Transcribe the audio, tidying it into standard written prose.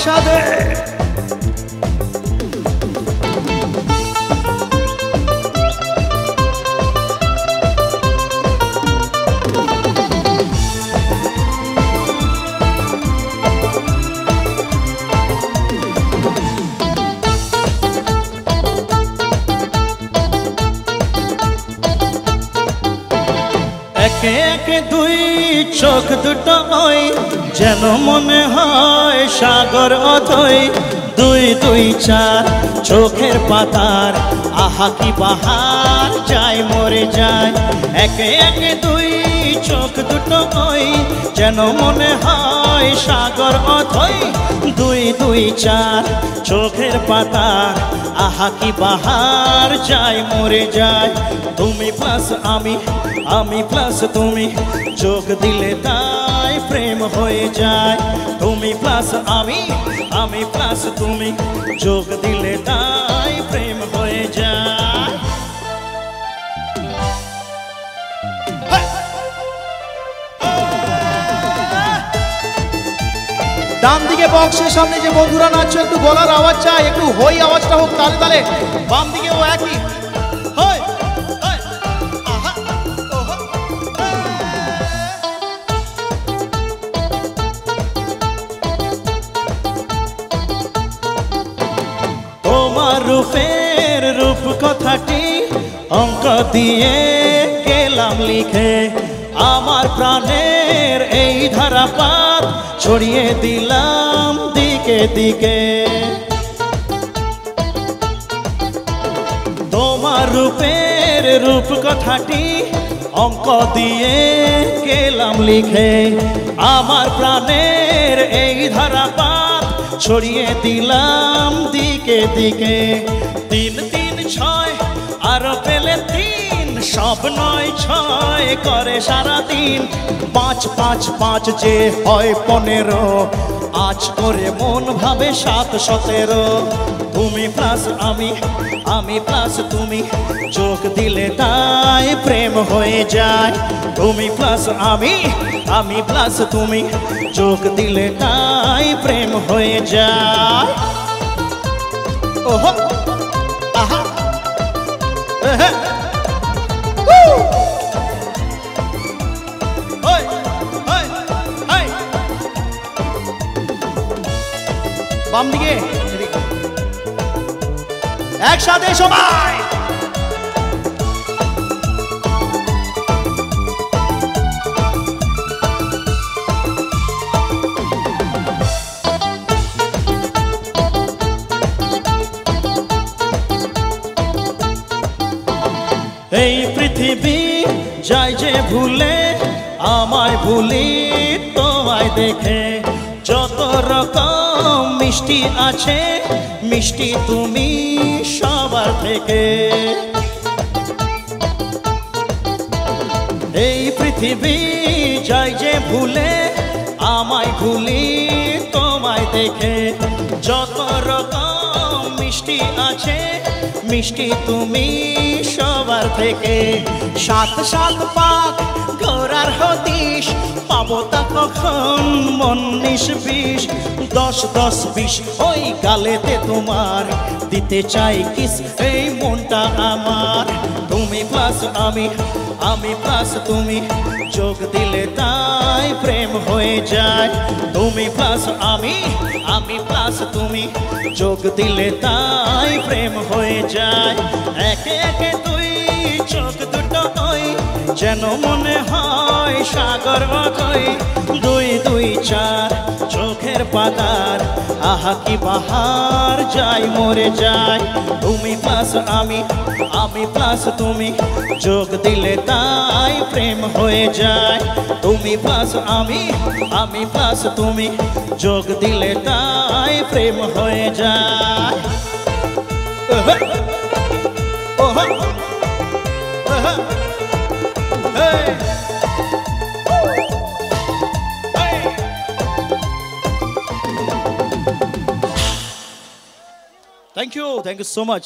একসাথে। একে একে দুই চোখ দুটো ওই যেন মনে হয় সাগর অথই। দুই দুই চার চোখের পাতার আহা কি বাহার যায় মরে যায়। একে একে দুই চোখ দুটো ওই যেন মনে হয় সাগর অথই। দুই দুই চার চোখের পাতার আহা কি বাহার যায় মরে যায়। তুমি প্লাস আমি প্লাস তুমি, চোখ দিলে তাই প্রেম হয়ে যায়। তুমি প্লাস আমি প্লাস তুমি, চোখ দিলে তাই প্রেম হয়ে যায়। ডান দিকে বক্সের সামনে যে বন্ধুরা নাচছো একটু গলার আওয়াজ চাই, একটু হই আওয়াজটা হোক তালে তালে। বাম দিকেও একই হই। তোমার রূপের রূপ কথাটি অঙ্ক দিয়ে গেলাম লিখে, আমার প্রাণের এই ধারাপাত ছড়িয়ে দিলাম দিকে দিকে। তোমার রূপের রূপ কথাটি অঙ্ক দিয়ে গেলাম লিখে, আমার প্রাণের এই ধারাপাত ছড়িয়ে দিলাম দিকে দিকে। তিন তিন ছয় আরো পেলে তিন, সব নয় ছয় করে সারাদিন। পাঁচ পাঁচ পাঁচ যে হয় 15, আজ করে মন ভাবে 7 17। তুমি প্লাস আমি প্লাস তুমি, চোখ দিলে তাই প্রেম হয়ে যায়। তুমি প্লাস আমি প্লাস তুমি, চোখ দিলে তাই প্রেম হয়ে যায়। ওহো আহা এহে ওই ওই ওই। বাম দিকে একসাথে সবাই। এই পৃথিবী যায় যে ভুলে, আমায় ভুলি তোমায় দেখে। যত রকম মিষ্টি আছে, মিষ্টি তুমি সবার থেকে। এই পৃথিবী যায় যে ভুলে, আমায় ভুলি তোমায় দেখে। যত রকম মিষ্টি আছে, মিষ্টি তুমি সবার থেকে। 7 7 পাক ঘোরার হদিশ, পাবো তা কখন মন 19 20। 10 10 20 ওই গালেতে তোমার, দিতে চাই কিস এই মনটা আমার। তুমি প্লাস আমি প্লাস তুমি, চোখ দিলে তাই প্রেম হয়ে যায়। তুমি প্লাস আমি প্লাস তুমি, চোখ দিলে তাই প্রেম হয়ে যায়। একে একে দুই চোখ দুটো ওই যেন মনে হয় সাগর অথই। দুই দুই চার চোখের পাতার আহা কি বাহার যায় মরে যায়। তুমি প্লাস আমি প্লাস তুমি, চোখ দিলে তাই প্রেম হয়ে যায়। তুমি প্লাস আমি প্লাস তুমি, চোখ দিলে তাই প্রেম হয়ে যায়। Thank you so much.